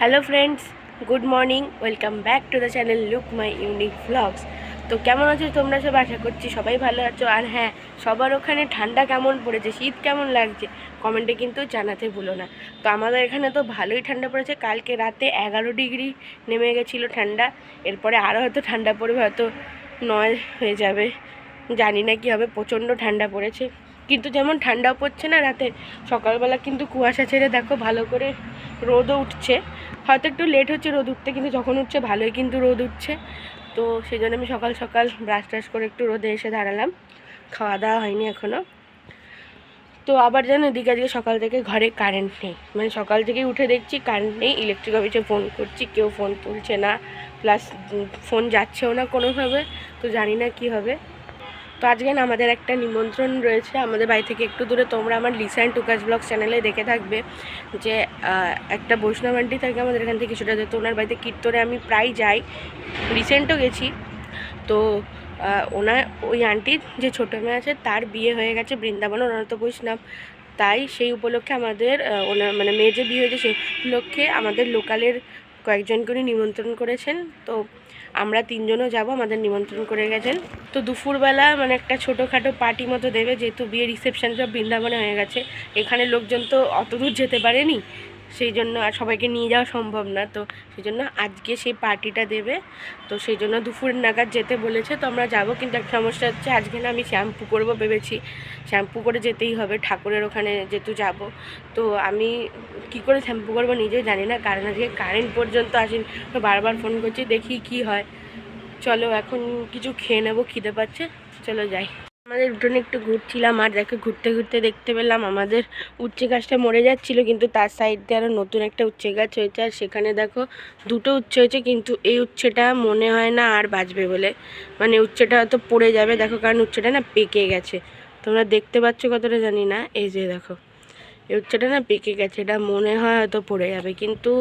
Hello friends, good morning. Welcome back to the channel look my unique vlogs. তো কেমন আছো তোমরা সব? আশা করছি সবাই ভালো আছো। আর হ্যাঁ, সবার ওখানে ঠান্ডা কেমন পড়েছে, শীত কেমন লাগছে কমেন্টে কিন্তু জানাতে ভুলো না। তো আমাদের এখানে তো ভালোই ঠান্ডা পড়েছে। কালকে রাতে 11 ডিগ্রি নেমে গেছিলো ঠান্ডা। এরপরে আরও হয়তো ঠান্ডা পড়বে, হয়তো 9 হয়ে যাবে, জানি না কী হবে। প্রচণ্ড ঠান্ডা পড়েছে, কিন্তু যেমন ঠান্ডাও পড়ছে না রাতে, সকালবেলা কিন্তু কুয়াশা ছেড়ে দেখো ভালো করে রোদও উঠছে। হয়তো একটু লেট হচ্ছে রোদ উঠতে, কিন্তু যখন উঠছে ভালোই কিন্তু রোদ উঠছে। তো সেই জন্য আমি সকাল সকাল ব্রাশ ট্রাশ করে একটু রোদে এসে দাঁড়ালাম। খাওয়া দাওয়া হয়নি এখনও। তো আবার জানো, এদিকে আজকে সকাল থেকে ঘরে কারেন্ট নেই। মানে সকাল থেকেই উঠে দেখছি কারেন্ট নেই। ইলেকট্রিক অফিসে ফোন করছি, কেউ ফোন তুলছে না, প্লাস ফোন যাচ্ছেও না কোনোভাবে। তো জানি না কি হবে। তো আজকে না আমাদের একটা নিমন্ত্রণ রয়েছে আমাদের বাড়ি থেকে একটু দূরে। তোমরা আমার লিসা অ্যান্ড টুকাস ব্লগ চ্যানেলে দেখে থাকবে যে একটা বৈষ্ণব আন্টি থাকে আমাদের এখান থেকে কিছুটা যেত। ওনার বাড়িতে কীর্তনে আমি প্রায় যাই, রিসেন্টও গেছি। তো ওনার ওই আন্টির যে ছোটো মেয়ে আছে তার বিয়ে হয়ে গেছে বৃন্দাবন, ওনার তো বৈষ্ণব। তাই সেই উপলক্ষে আমাদের ওনার মানে মেয়ে যে বিয়ে হয়েছে সেই উপলক্ষে আমাদের লোকালের কয়েকজনকে উনি নিমন্ত্রণ করেছেন। তো আমরা 3 জনও যাব, আমাদের নিমন্ত্রণ করে গেছেন। তো দুপুরবেলা মানে একটা ছোটোখাটো পার্টি মতো দেবে, যেহেতু বিয়ে রিসেপশন সব বৃন্দাবনে হয়ে গেছে। এখানে লোকজন তো অত দূর যেতে পারেনি, সেই জন্য আর সবাইকে নিয়ে যাওয়া সম্ভব না। তো সেই জন্য আজকে সেই পার্টিটা দেবে। তো সেই জন্য দুপুর নাগাদ যেতে বলেছে। তো আমরা যাব, কিন্তু একটা সমস্যা হচ্ছে আজকে না আমি শ্যাম্পু করবো ভেবেছি। শ্যাম্পু করে যেতেই হবে, ঠাকুরের ওখানে যেহেতু যাব। তো আমি কি করে শ্যাম্পু করবো নিজেও জানি না, কারণ আজকে কারেন্ট পর্যন্ত আসেনি। তো বারবার ফোন করছি, দেখি কি হয়। চলো এখন কিছু খেয়ে নেবো, খিদে পাচ্ছে, চলো যাই। আমাদের উঠোনে একটু ঘুরছিলাম, আর দেখো ঘুরতে ঘুরতে দেখতে পেলাম আমাদের উচ্ছে গাছটা মরে যাচ্ছিলো, কিন্তু তার সাইড দিয়ে আরও নতুন একটা উচ্ছে গাছ হয়েছে। আর সেখানে দেখো 2টো উচ্ছে হয়েছে, কিন্তু এই উচ্ছেটা মনে হয় না আর বাঁচবে বলে। মানে উচ্ছেটা হয়তো পড়ে যাবে, দেখো, কারণ উচ্ছেটা না পেকে গেছে। তোমরা দেখতে পাচ্ছ কতটা জানি না, এই যে দেখো এই উচ্ছেটা না পেকে গেছে, এটা মনে হয় হয়তো পড়ে যাবে। কিন্তু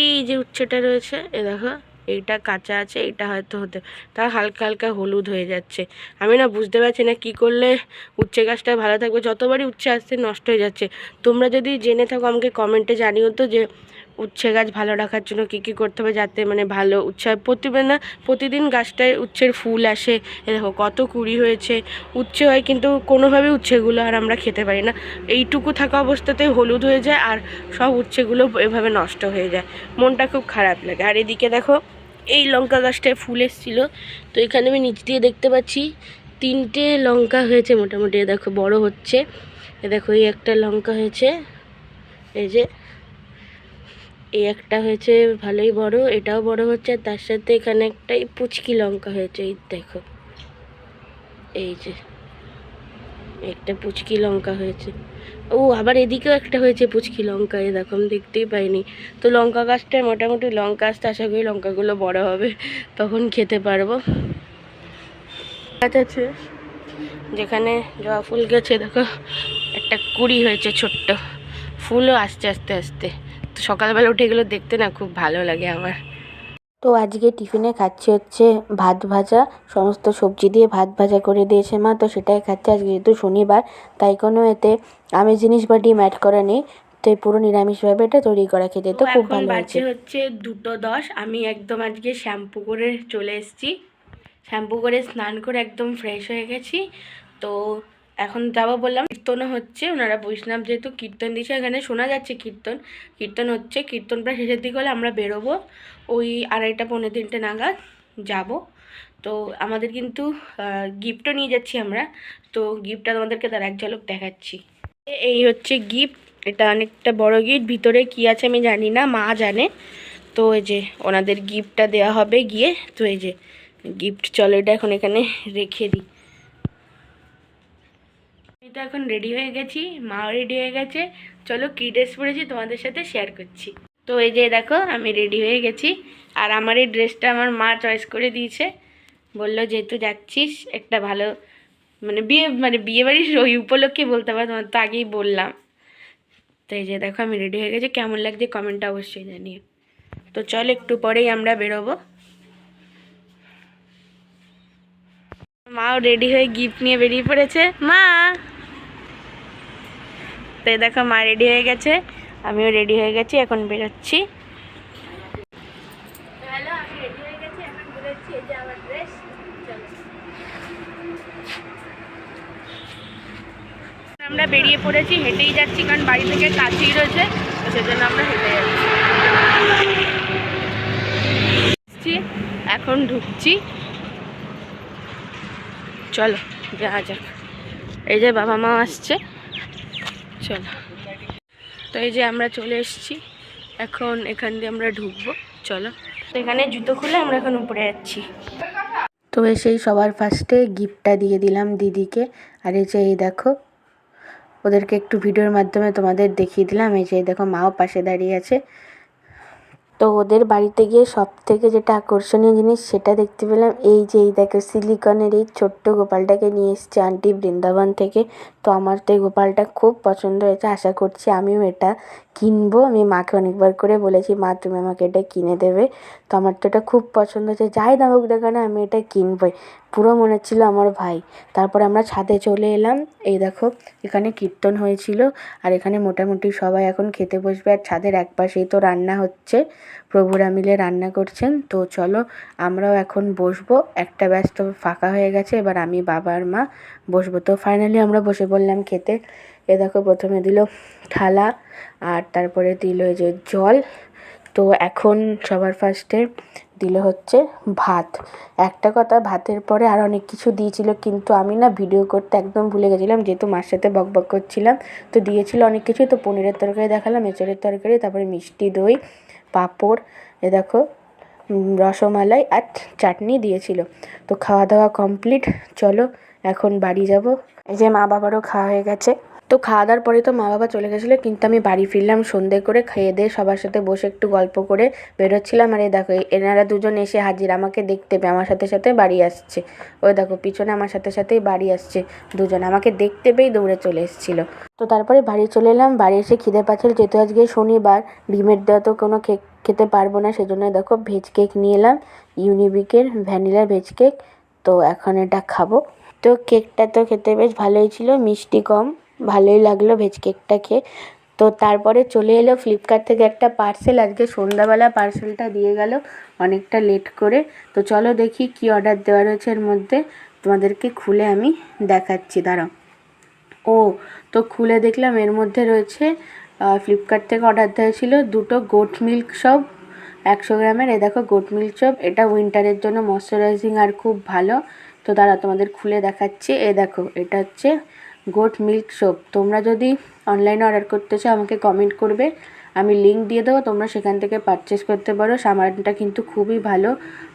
এই যে উচ্ছেটা রয়েছে, এ দেখো এইটা কাঁচা আছে, এইটা হয়তো হতে, তা হালকা হালকা হলুদ হয়ে যাচ্ছে। আমি না বুঝতে পারছি না কি করলে উচ্ছে গাছটা ভালো থাকবে, যতবারই উচ্ছে আসতে নষ্ট হয়ে যাচ্ছে। তোমরা যদি জেনে থাকো আমাকে কমেন্টে জানিও তো, যে উচ্ছে গাছ ভালো রাখার জন্য কী কী করতে হবে যাতে মানে ভালো উচ্ছে হয়। প্রতিদিন গাছটায় উচ্ছের ফুল আসে, এ দেখো কত কুড়ি হয়েছে, উচ্ছে হয়, কিন্তু কোনোভাবে উচ্ছেগুলো আর আমরা খেতে পারি না। এইটুকু থাকা অবস্থাতে হলুদ হয়ে যায়, আর সব উচ্ছেগুলো এভাবে নষ্ট হয়ে যায়। মনটা খুব খারাপ লাগে। আর এদিকে দেখো এই লঙ্কা গাছটায় ফুল এসেছিলো। তো এখানে আমি নিচ দিয়ে দেখতে পাচ্ছি 3টে লঙ্কা হয়েছে মোটামুটি। দেখো বড় হচ্ছে, এ দেখো এই একটা লঙ্কা হয়েছে, এই যে এই একটা হয়েছে ভালোই বড়, এটাও বড় হচ্ছে। আর তার সাথে এখানে একটা পুচকি লঙ্কা হয়েছে, এই দেখো, এই যে একটা পুচকি লঙ্কা হয়েছে। ও আবার এদিকেও একটা হয়েছে পুচকি লঙ্কা, এ দেখো আমি দেখতেই পাইনি। তো লঙ্কা গাছটায় মোটামুটি লঙ্কা আসতে, আশা করি লঙ্কাগুলো বড় হবে, তখন খেতে পারবো। গাছ আছে যেখানে জবা ফুল গেছে, দেখো একটা কুড়ি হয়েছে, ছোট্ট ফুলও আসছে আস্তে আস্তে। তো সকালবেলা উঠে এগুলো দেখতে না খুব ভালো লাগে আমার। তো আজকে টিফিনে খাচ্ছি হচ্ছে ভাত ভাজা, সমস্ত সবজি দিয়ে ভাত ভাজা করে দিয়েছে মা, তো সেটাই খাচ্ছি। আজকে যেহেতু শনিবার, তাই কোনো এতে আমিষ জিনিস বা ডিম অ্যাড করা নেই, তো পুরো নিরামিষভাবে এটা তৈরি করা, খেতে তো খুব ভালো হয়েছে। বাজে হচ্ছে 2:10। আমি একদম আজকে শ্যাম্পু করে চলে এসেছি, শ্যাম্পু করে স্নান করে একদম ফ্রেশ হয়ে গেছি। তো এখন যাবো বললাম, কীর্তনও হচ্ছে, ওনারা বৈষ্ণব যেহেতু কীর্তন দিচ্ছে, এখানে শোনা যাচ্ছে কীর্তন হচ্ছে। কীর্তন প্রায় শেষের দিকে হলে আমরা বেরোবো, ওই 2:30 পৌনে 3টে নাগাদ যাব। তো আমাদের কিন্তু গিফটও নিয়ে যাচ্ছি আমরা। তো গিফটটা তোমাদেরকে তার এক ঝলক দেখাচ্ছি। এই হচ্ছে গিফট, এটা অনেকটা বড় গিফট, ভিতরে কি আছে আমি জানি না, মা জানে। তো এই যে ওনাদের গিফটটা দেওয়া হবে গিয়ে। তো এই যে গিফট, চলো এটা এখন এখানে রেখে দিই। আমি তো এখন রেডি হয়ে গেছি, মাও রেডি হয়ে গেছে। চলো কী ড্রেস পরেছি তোমাদের সাথে শেয়ার করছি। তো এই যে দেখো আমি রেডি হয়ে গেছি, আর আমার এই ড্রেসটা আমার মা চয়েস করে দিয়েছে। বললো যেহেতু যাচ্ছিস একটা ভালো মানে বিয়ে বাড়ির ওই উপলক্ষে বলতে পারো, তোমার তো আগেই বললাম। তো এই যে দেখো আমি রেডি হয়ে গেছি, কেমন লাগছে কমেন্টটা অবশ্যই জানিও। তো চল একটু পরেই আমরা বেরোবো। মাও রেডি হয়ে গিফট নিয়ে বেরিয়ে পড়েছে। মা, তো দেখো মা রেডি হয়ে গেছে, আমিও রেডি হয়ে গেছি, এখন বেরোচ্ছি। আমরা বেরিয়ে পড়েছি, হেঁটেই যাচ্ছি কারণ বাড়ি থেকে কাছেই রয়েছে, তো সেজন্য আমরা হেঁটে যাচ্ছি। এখন ঢুকছি, চলো যাওয়া যাক। এই যে বাবা মা আসছে, চলো। তো এই যে আমরা চলে এসেছি, এখন এখান দিয়ে আমরা ঢুকবো, চলো। তো এখানে জুতো খুলে আমরা এখন উপরে যাচ্ছি। তো এসেই সবার ফার্স্টে গিফটটা দিয়ে দিলাম দিদিকে। আর এই যে এই দেখো, ওদেরকে একটু ভিডিওর মাধ্যমে তোমাদের দেখিয়ে দিলাম। এই যে দেখো, মাও পাশে দাঁড়িয়ে আছে। তো ওদের বাড়িতে গিয়ে সব থেকে যেটা আকর্ষণীয় জিনিস সেটা দেখতে পেলাম, এই যে এই দেখো সিলিকনের এই ছোট্ট গোপালটাকে নিয়ে এসছে আন্টি বৃন্দাবন থেকে। তো আমার তো এই গোপালটা খুব পছন্দ হয়েছে, আশা করছি আমিও এটা কিনবো। আমি মাকে অনেকবার করে বলেছি, মা তুমি আমাকে এটা কিনে দেবে। তো আমার তো এটা খুব পছন্দ হয়েছে, যাই দামুক দেখা না আমি এটা কিনবই, পুরো মনে হচ্ছিলো আমার ভাই। তারপরে আমরা ছাদে চলে এলাম। এই দেখো, এখানে কীর্তন হয়েছিল, আর এখানে মোটামুটি সবাই এখন খেতে বসবে। আর ছাদের একপাশেই তো রান্না হচ্ছে, প্রভুরা মিলে রান্না করছেন। তো চলো আমরাও এখন বসবো, একটা ব্যস্ত ফাঁকা হয়ে গেছে, এবার আমি বাবা আর মা বসবো। তো ফাইনালি আমরা বসে পড়লাম খেতে। এ দেখো, প্রথমে দিল থালা, আর তারপরে দিল এই যে জল। তো এখন সবার ফার্স্টে দিল হচ্ছে ভাত। একটা কথা, ভাতের পরে আর অনেক কিছু দিয়েছিল, কিন্তু আমি না ভিডিও করতে একদম ভুলে গেছিলাম, যেহেতু মার সাথে বকবক করছিলাম। তো দিয়েছিল অনেক কিছু, তো পনিরের তরকারি দেখালাম, এঁচড়ের তরকারি, তারপরে মিষ্টি দই, পাঁপড়, এ দেখো রসমালাই আর চাটনি দিয়েছিল। তো খাওয়া দাওয়া কমপ্লিট, চলো এখন বাড়ি যাব। এই যে মা বাবারও খাওয়া হয়ে গেছে। তো খাওয়া দাওয়ার পরে তো মা বাবা চলে গেছিলো, কিন্তু আমি বাড়ি ফিরলাম সন্ধে করে, খেয়ে দিয়ে সবার সাথে বসে একটু গল্প করে বেরোচ্ছিলাম। আর এই দেখো, এনারা দুজন এসে হাজির, আমাকে দেখতে পেয়ে আমার সাথে সাথে বাড়ি আসছে। ওই দেখো পিছনে আমার সাথে সাথেই বাড়ি আসছে দুজন, আমাকে দেখতে পেয়েই দৌড়ে চলে এসেছিলো। তো তারপরে বাড়ি চলে এলাম। বাড়ি এসে খিদে পাচ্ছিল, যেহেতু আজকে শনিবার, ডিমের দেওয়া তো কোনো কেক খেতে পারবো না, সেজন্য দেখো ভেজ কেক নিয়ে এলাম, ইউনিবিকের ভ্যানিলা ভেজ কেক। তো এখন এটা খাবো। তো কেকটা তো খেতে বেশ ভালোই ছিল, মিষ্টি কম, ভালোই লাগলো ভেজ কেকটা খেয়ে। তো তারপরে চলে এলো ফ্লিপকার্ট থেকে একটা পার্সেল, আজকে সন্ধ্যাবেলা পার্সেলটা দিয়ে গেল অনেকটা লেট করে। তো চলো দেখি কি অর্ডার দেওয়া রয়েছে এর মধ্যে, তোমাদেরকে খুলে আমি দেখাচ্ছি, দাঁড়াও। ও, তো খুলে দেখলাম এর মধ্যে রয়েছে, ফ্লিপকার্ট থেকে অর্ডার দেওয়া ছিল দুটো গোট মিল্ক চপ 100 গ্রামের। এ দেখো গোট মিল্ক চপ, এটা উইন্টারের জন্য ময়শ্চারাইজিং আর খুব ভালো। তো দাঁড়া তোমাদের খুলে দেখাচ্ছি। এ দেখো, এটা হচ্ছে গোট মিল্ক চপ। তোমরা যদি অনলাইনে অর্ডার করতে চাও আমাকে কমেন্ট করবে, আমি লিঙ্ক দিয়ে দেবো, তোমরা সেখান থেকে পারচেস করতে পারো। সামানটা কিন্তু খুবই ভালো,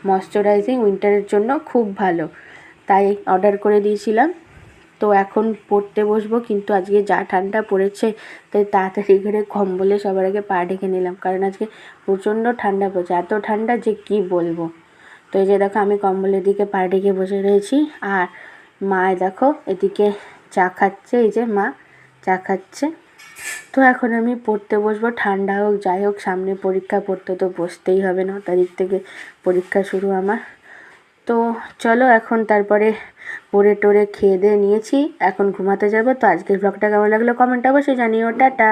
ময়শ্চারাইজিং, উইন্টারের জন্য খুব ভালো, তাই অর্ডার করে দিয়েছিলাম। তো এখন পড়তে বসবো, কিন্তু আজকে যা ঠান্ডা পড়েছে, তাই তাড়াতাড়ি করে কম্বলে সবার আগে পা ঢেকে নিলাম, কারণ আজকে প্রচণ্ড ঠান্ডা পড়েছে, এত ঠান্ডা যে কি বলবো। তো এই যে দেখো, আমি কম্বলের দিকে পা ঢেকে বসে রয়েছি, আর মা দেখো এদিকে চা খাচ্ছে, এই যে মা চা খাচ্ছে। তো এখন আমি পড়তে বসবো, ঠান্ডা হোক যাই হোক, সামনে পরীক্ষা, পড়তে তো বসতেই হবে, 9 তারিখ থেকে পরীক্ষা শুরু আমার। তো চলো এখন তারপরে পড়ে টোরে খেয়ে দিয়ে নিয়েছি, এখন ঘুমাতে যাবো। তো আজকের ব্লগটা কেমন লাগলো কমেন্ট অবশ্যই জানিও, টাটা।